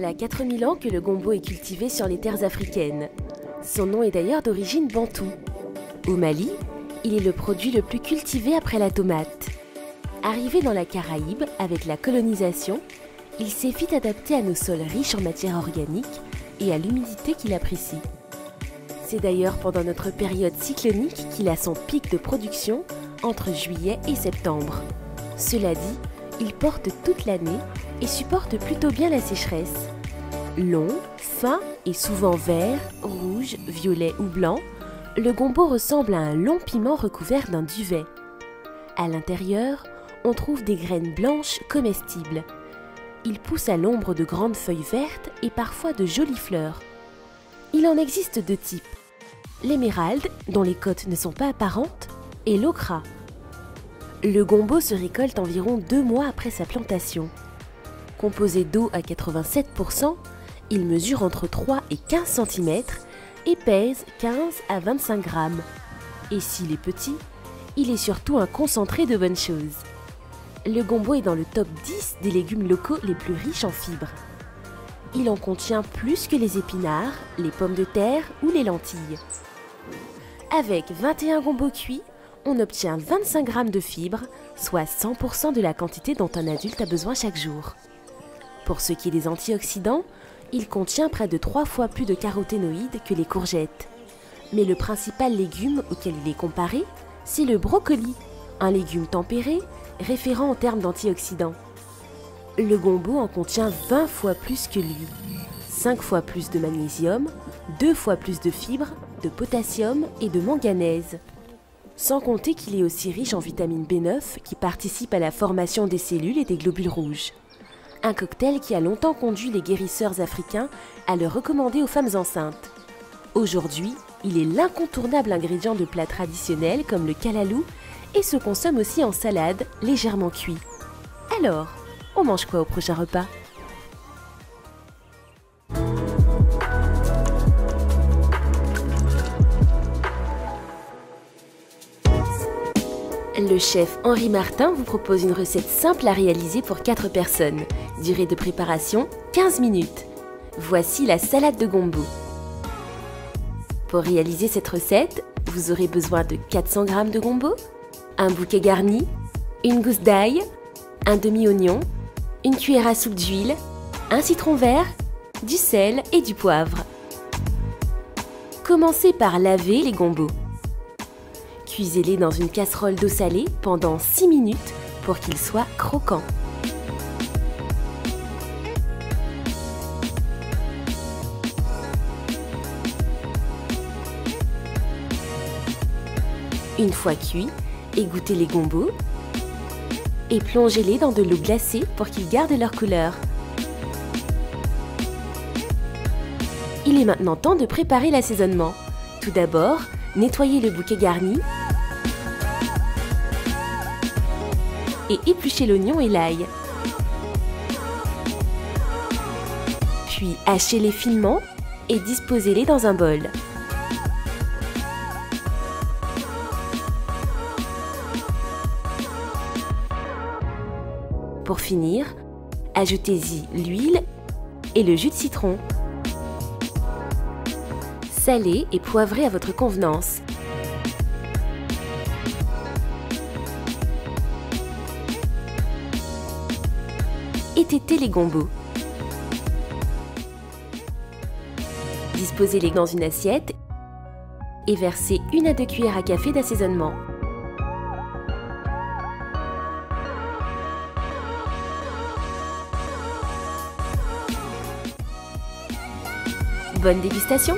Voilà 4000 ans que le gombo est cultivé sur les terres africaines. Son nom est d'ailleurs d'origine bantoue. Au Mali, il est le produit le plus cultivé après la tomate. Arrivé dans la Caraïbe avec la colonisation, il s'est vite adapté à nos sols riches en matière organique et à l'humidité qu'il apprécie. C'est d'ailleurs pendant notre période cyclonique qu'il a son pic de production entre juillet et septembre. Cela dit, il porte toute l'année et supporte plutôt bien la sécheresse. Long, fin et souvent vert, rouge, violet ou blanc, le gombo ressemble à un long piment recouvert d'un duvet. À l'intérieur, on trouve des graines blanches comestibles. Il pousse à l'ombre de grandes feuilles vertes et parfois de jolies fleurs. Il en existe deux types. L'émeraude, dont les côtes ne sont pas apparentes, et l'okra. Le gombo se récolte environ 2 mois après sa plantation. Composé d'eau à 87%, il mesure entre 3 et 15 cm et pèse 15 à 25 grammes. Et s'il est petit, il est surtout un concentré de bonnes choses. Le gombo est dans le top 10 des légumes locaux les plus riches en fibres. Il en contient plus que les épinards, les pommes de terre ou les lentilles. Avec 21 gombos cuits, on obtient 25 grammes de fibres, soit 100% de la quantité dont un adulte a besoin chaque jour. Pour ce qui est des antioxydants, il contient près de 3 fois plus de caroténoïdes que les courgettes. Mais le principal légume auquel il est comparé, c'est le brocoli, un légume tempéré, référent en termes d'antioxydants. Le gombo en contient 20 fois plus que lui. 5 fois plus de magnésium, 2 fois plus de fibres, de potassium et de manganèse. Sans compter qu'il est aussi riche en vitamine B9 qui participe à la formation des cellules et des globules rouges. Un cocktail qui a longtemps conduit les guérisseurs africains à le recommander aux femmes enceintes. Aujourd'hui, il est l'incontournable ingrédient de plats traditionnels comme le kalalou et se consomme aussi en salade, légèrement cuit. Alors, on mange quoi au prochain repas ? Le chef Henri Martin vous propose une recette simple à réaliser pour 4 personnes. Durée de préparation 15 minutes. Voici la salade de gombo. Pour réaliser cette recette, vous aurez besoin de 400 g de gombo, un bouquet garni, une gousse d'ail, un demi-oignon, une cuillère à soupe d'huile, un citron vert, du sel et du poivre. Commencez par laver les gombos. Cuisez-les dans une casserole d'eau salée pendant 6 minutes pour qu'ils soient croquants. Une fois cuits, égouttez les gombos et plongez-les dans de l'eau glacée pour qu'ils gardent leur couleur. Il est maintenant temps de préparer l'assaisonnement. Tout d'abord, nettoyez le bouquet garni et épluchez l'oignon et l'ail. Puis hachez-les finement et disposez-les dans un bol. Pour finir, ajoutez-y l'huile et le jus de citron. Salez et poivrez à votre convenance. Étêtez les gombos. Disposez-les dans une assiette et versez 1 à 2 cuillères à café d'assaisonnement. Bonne dégustation!